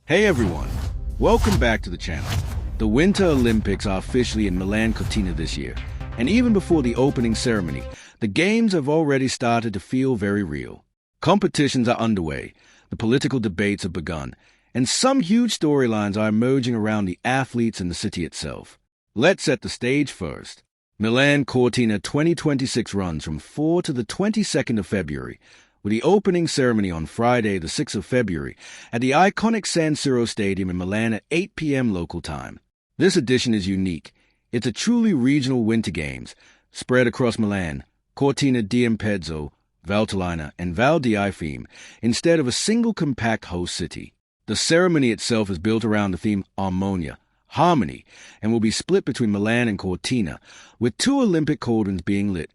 Hey everyone, welcome back to the channel. The Winter Olympics are officially in Milan Cortina this year, and even before the opening ceremony, the games have already started to feel very real. Competitions are underway, the political debates have begun, and some huge storylines are emerging around the athletes and the city itself. Let's set the stage first. Milan Cortina 2026 runs from 4 to the 22nd of February, with the opening ceremony on Friday, the 6th of February, at the iconic San Siro Stadium in Milan at 8 p.m. local time. This edition is unique. It's a truly regional winter games, spread across Milan, Cortina d'Ampezzo, Valtellina, and Val di Ifeme, instead of a single compact host city. The ceremony itself is built around the theme Armonia, harmony, and will be split between Milan and Cortina, with two Olympic cauldrons being lit,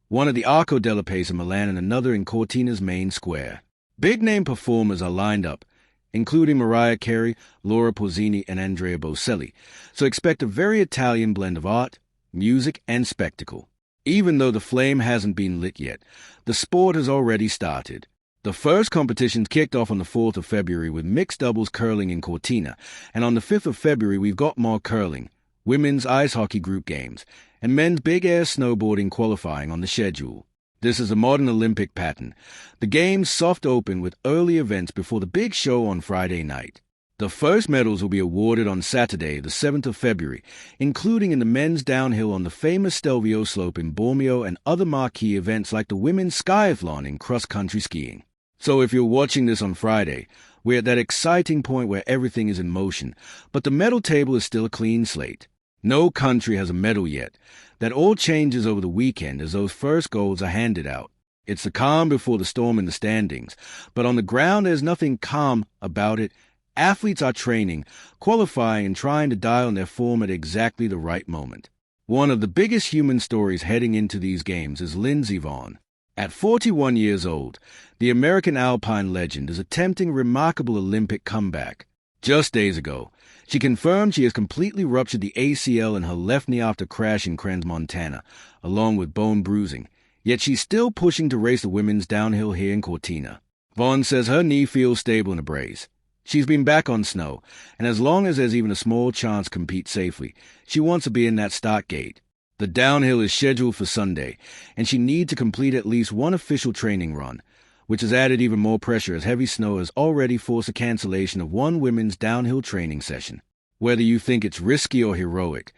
one at the Arco della Pace in Milan and another in Cortina's main square. Big-name performers are lined up, including Mariah Carey, Laura Pausini, and Andrea Bocelli, so expect a very Italian blend of art, music, and spectacle. Even though the flame hasn't been lit yet, the sport has already started. The first competitions kicked off on the 4th of February with mixed doubles curling in Cortina, and on the 5th of February we've got more curling, women's ice hockey group games, and men's big air snowboarding qualifying on the schedule. This is a modern Olympic pattern. The games soft open with early events before the big show on Friday night. The first medals will be awarded on Saturday, the 7th of February, including in the men's downhill on the famous Stelvio slope in Bormio and other marquee events like the women's skiathlon in cross-country skiing. So if you're watching this on Friday, we're at that exciting point where everything is in motion, but the medal table is still a clean slate. No country has a medal yet. That all changes over the weekend as those first golds are handed out. It's the calm before the storm in the standings, but on the ground there's nothing calm about it. Athletes are training, qualifying, and trying to dial in their form at exactly the right moment. One of the biggest human stories heading into these games is Lindsey Vonn. At 41 years old, the American alpine legend is attempting a remarkable Olympic comeback. Just days ago, she confirmed she has completely ruptured the ACL in her left knee after crash in Crans, Montana, along with bone bruising, yet she's still pushing to race the women's downhill here in Cortina. Vonn says her knee feels stable in a brace. She's been back on snow, and as long as there's even a small chance to compete safely, she wants to be in that start gate. The downhill is scheduled for Sunday, and she needs to complete at least one official training run, which has added even more pressure as heavy snow has already forced a cancellation of one women's downhill training session. Whether you think it's risky or heroic,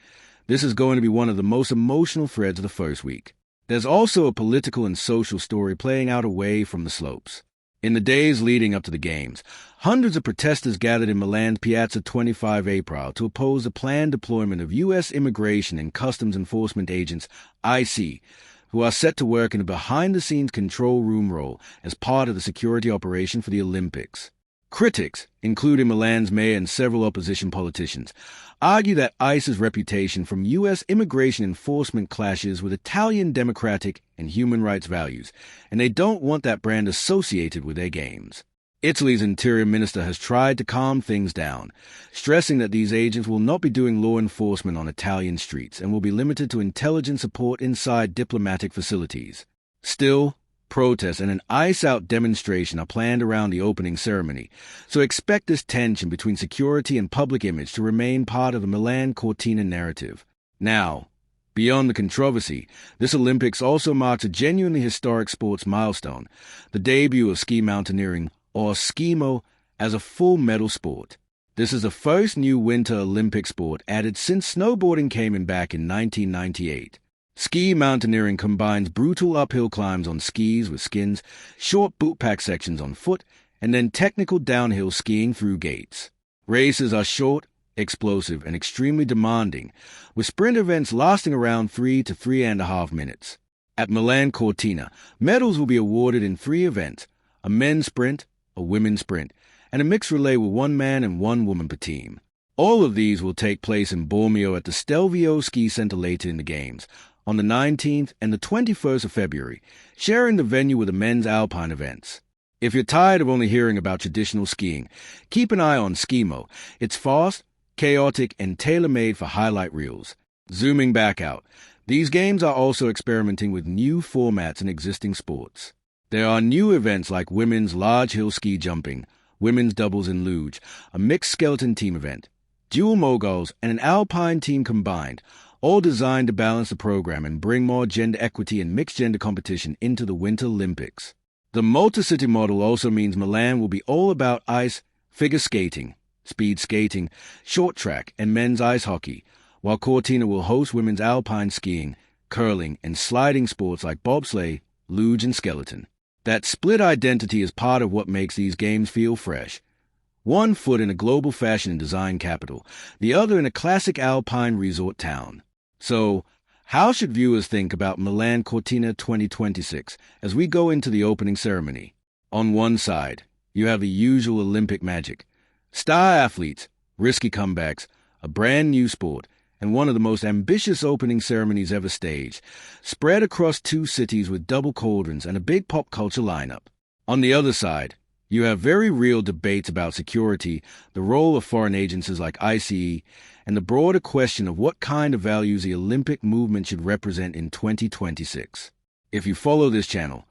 this is going to be one of the most emotional threads of the first week. There's also a political and social story playing out away from the slopes. In the days leading up to the games, hundreds of protesters gathered in Milan's Piazza 25 April to oppose the planned deployment of U.S. Immigration and Customs Enforcement agents, IC, who are set to work in a behind-the-scenes control room role as part of the security operation for the Olympics. Critics, including Milan's mayor and several opposition politicians, argue that ICE's reputation from U.S. immigration enforcement clashes with Italian democratic and human rights values, and they don't want that brand associated with their games. Italy's interior minister has tried to calm things down, stressing that these agents will not be doing law enforcement on Italian streets and will be limited to intelligence support inside diplomatic facilities. Still, protests and an ice-out demonstration are planned around the opening ceremony, so expect this tension between security and public image to remain part of the Milan Cortina narrative. Now, beyond the controversy, this Olympics also marks a genuinely historic sports milestone, the debut of ski mountaineering, or skimo, as a full medal sport. This is the first new Winter Olympic sport added since snowboarding came in back in 1998. Ski mountaineering combines brutal uphill climbs on skis with skins, short boot pack sections on foot, and then technical downhill skiing through gates. Races are short, explosive, and extremely demanding, with sprint events lasting around 3 to 3.5 minutes. At Milan Cortina, medals will be awarded in 3 events: a men's sprint, a women's sprint, and a mixed relay with 1 man and 1 woman per team. All of these will take place in Bormio at the Stelvio Ski Center later in the Games, on the 19th and the 21st of February, sharing the venue with the men's alpine events. If you're tired of only hearing about traditional skiing, keep an eye on Skimo. It's fast, chaotic, and tailor-made for highlight reels. Zooming back out, these games are also experimenting with new formats in existing sports. There are new events like women's large hill ski jumping, women's doubles in luge, a mixed skeleton team event, dual moguls, and an alpine team combined, all designed to balance the program and bring more gender equity and mixed-gender competition into the Winter Olympics. The multi-city model also means Milan will be all about ice, figure skating, speed skating, short track, and men's ice hockey, while Cortina will host women's alpine skiing, curling, and sliding sports like bobsleigh, luge, and skeleton. That split identity is part of what makes these games feel fresh. One foot in a global fashion and design capital, the other in a classic alpine resort town. So, how should viewers think about Milan Cortina 2026 as we go into the opening ceremony? On one side, you have the usual Olympic magic. Star athletes, risky comebacks, a brand new sport, and one of the most ambitious opening ceremonies ever staged, spread across two cities with double cauldrons and a big pop culture lineup. On the other side, you have very real debates about security, the role of foreign agencies like ICE, and the broader question of what kind of values the Olympic movement should represent in 2026. If you follow this channel,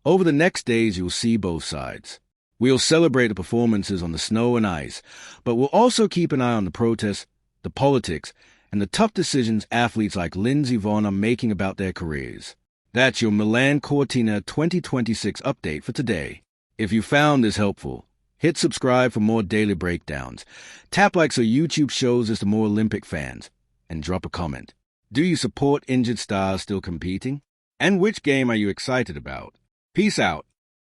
over the next days you'll see both sides. We'll celebrate the performances on the snow and ice, but we'll also keep an eye on the protests, the politics, and the tough decisions athletes like Lindsey Vonn are making about their careers. That's your Milan Cortina 2026 update for today. If you found this helpful, hit subscribe for more daily breakdowns, tap like so YouTube shows us to more Olympic fans, and drop a comment. Do you support injured stars still competing? And which game are you excited about? Peace out.